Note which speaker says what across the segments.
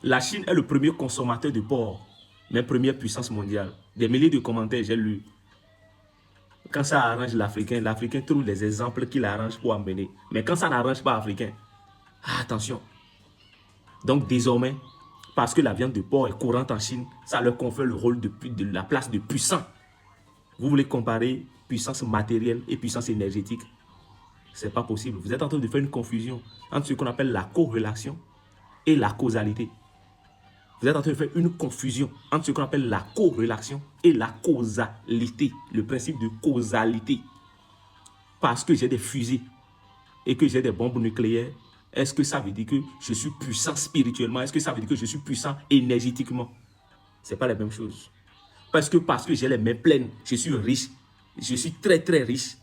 Speaker 1: La Chine est le premier consommateur de porc, mais première puissance mondiale. Des milliers de commentaires, j'ai lu. Quand ça arrange l'Africain, l'Africain trouve les exemples qui l'arrangent pour emmener. Mais quand ça n'arrange pas l'Africain, attention. Donc désormais, parce que la viande de porc est courante en Chine, ça leur confère le rôle de la place de puissant. Vous voulez comparer puissance matérielle et puissance énergétique? Ce n'est pas possible. Vous êtes en train de faire une confusion entre ce qu'on appelle la corrélation et la causalité. Vous êtes en train de faire une confusion entre ce qu'on appelle la corrélation et la causalité, le principe de causalité. Parce que j'ai des fusées et que j'ai des bombes nucléaires, est-ce que ça veut dire que je suis puissant spirituellement? Est-ce que ça veut dire que je suis puissant énergétiquement? Ce n'est pas la même chose. Parce que j'ai les mains pleines, je suis riche, je suis très très riche.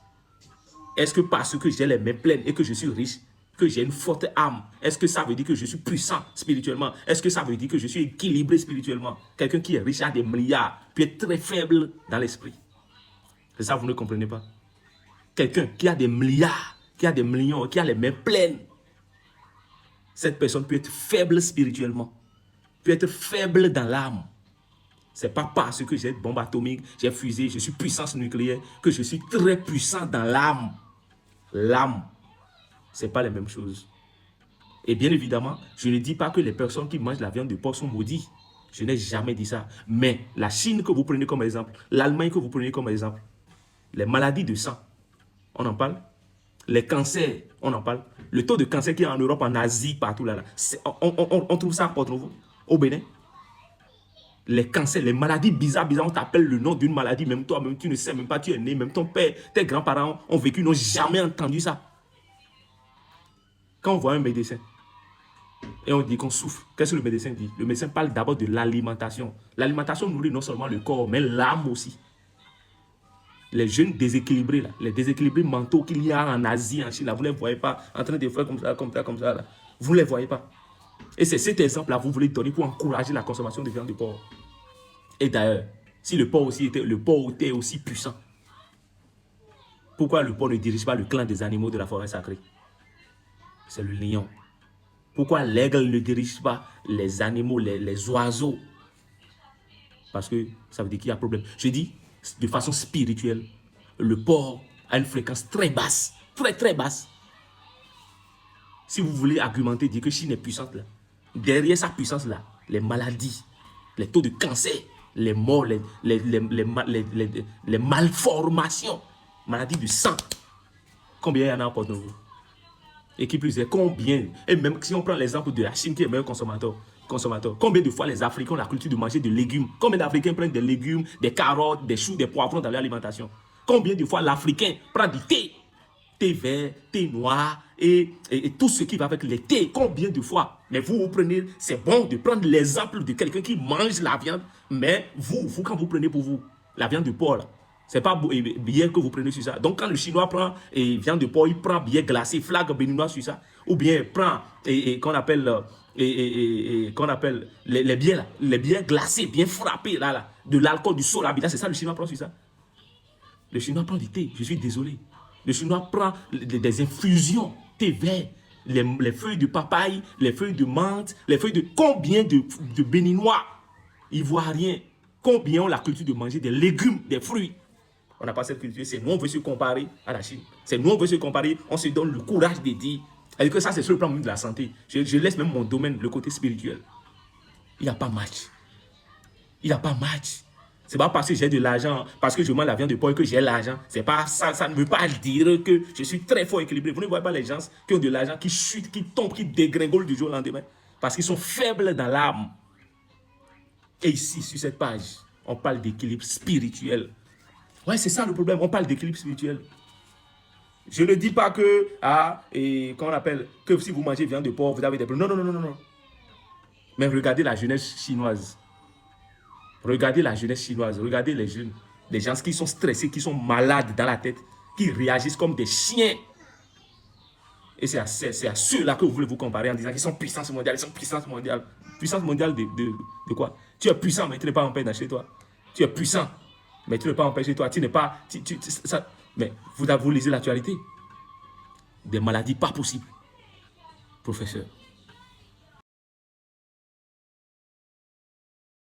Speaker 1: Est-ce que parce que j'ai les mains pleines et que je suis riche, que j'ai une forte âme, est-ce que ça veut dire que je suis puissant spirituellement? Est-ce que ça veut dire que je suis équilibré spirituellement? Quelqu'un qui est riche a des milliards, peut être très faible dans l'esprit. C'est ça, vous ne comprenez pas. Quelqu'un qui a des milliards, qui a des millions, qui a les mains pleines, cette personne peut être faible spirituellement, peut être faible dans l'âme. Ce n'est pas parce que j'ai une bombe atomique, j'ai fusée, je suis puissance nucléaire, que je suis très puissant dans l'âme. L'âme, ce n'est pas la même chose. Et bien évidemment, je ne dis pas que les personnes qui mangent la viande de porc sont maudites. Je n'ai jamais dit ça. Mais la Chine que vous prenez comme exemple, l'Allemagne que vous prenez comme exemple, les maladies de sang, on en parle. Les cancers, on en parle. Le taux de cancer qui est en Europe, en Asie, partout là, on trouve ça au Bénin. Les cancers, les maladies bizarres, on t'appelle le nom d'une maladie, même toi-même, tu ne sais même pas, tu es né, même ton père, tes grands-parents ont vécu, n'ont jamais entendu ça. Quand on voit un médecin et on dit qu'on souffre, qu'est-ce que le médecin dit? Le médecin parle d'abord de l'alimentation. L'alimentation nourrit non seulement le corps, mais l'âme aussi. Les jeunes déséquilibrés, là, les déséquilibrés mentaux qu'il y a en Asie, en Chine, là, vous ne les voyez pas en train de faire comme ça. Là. Vous ne les voyez pas. Et c'est cet exemple-là que vous voulez donner pour encourager la consommation de viande de porc. Et d'ailleurs, si le porc était aussi puissant, pourquoi le porc ne dirige pas le clan des animaux de la forêt sacrée? C'est le lion. Pourquoi l'aigle ne dirige pas les animaux, les oiseaux? Parce que ça veut dire qu'il y a problème. Je dis, de façon spirituelle, le porc a une fréquence très basse, très très basse. Si vous voulez argumenter, dire que Chine est puissante, là, derrière sa puissance, là, les maladies, les taux de cancer, les morts, les malformations, maladies du sang, combien il y en a pour nous? Et qui plus est, combien? Et même si on prend l'exemple de la Chine qui est le meilleur consommateur, combien de fois les Africains ont la culture de manger des légumes? Combien d'Africains prennent des légumes, des carottes, des choux, des poivrons dans leur alimentation? Combien de fois l'Africain prend du thé? Thé vert, thé noir et tout ce qui va avec les thés. Combien de fois? Mais vous prenez, c'est bon de prendre l'exemple de quelqu'un qui mange la viande, mais vous quand vous prenez pour vous, la viande de porc, ce n'est pas billet que vous prenez sur ça. Donc quand le Chinois prend viande de porc, il prend billet glacé, flag béninois sur ça, ou bien il prend qu'on appelle les billets glacés, bien frappés, là, de l'alcool, du solabita, c'est ça le Chinois prend sur ça. Le Chinois prend du thé, je suis désolé. Le Chinois prend des infusions, thé vert, les feuilles de papaye, les feuilles de menthe, les feuilles de... Combien de Béninois, Ivoiriens, combien ont la culture de manger des légumes, des fruits? On n'a pas cette culture, c'est nous on veut se comparer à la Chine. C'est nous on veut se comparer, on se donne le courage de dire. Et que ça c'est sur le plan de la santé. Je laisse même mon domaine, le côté spirituel. Il n'y a pas match. Il n'y a pas match. C'est pas parce que j'ai de l'argent, parce que je mange la viande de porc que j'ai l'argent. C'est pas ça, ça ne veut pas dire que je suis très fort équilibré. Vous ne voyez pas les gens qui ont de l'argent, qui chutent, qui tombent, qui dégringolent du jour au lendemain. Parce qu'ils sont faibles dans l'âme. Et ici, sur cette page, on parle d'équilibre spirituel. Ouais, c'est ça le problème, on parle d'équilibre spirituel. Je ne dis pas que, qu'on appelle, que si vous mangez viande de porc, vous avez des problèmes. Non, non, non, non, non. Mais regardez la jeunesse chinoise. Regardez la jeunesse chinoise, regardez les jeunes, les gens qui sont stressés, qui sont malades dans la tête, qui réagissent comme des chiens. Et c'est à ceux-là que vous voulez vous comparer en disant qu'ils sont puissance mondiale, ils sont puissance mondiale. Puissance mondiale de quoi? Tu es puissant, mais tu n'es pas en paix dans chez toi. Tu es puissant, mais tu n'es pas en paix chez toi. Tu n'es pas... mais vous lisez l'actualité. Des maladies pas possibles, professeur.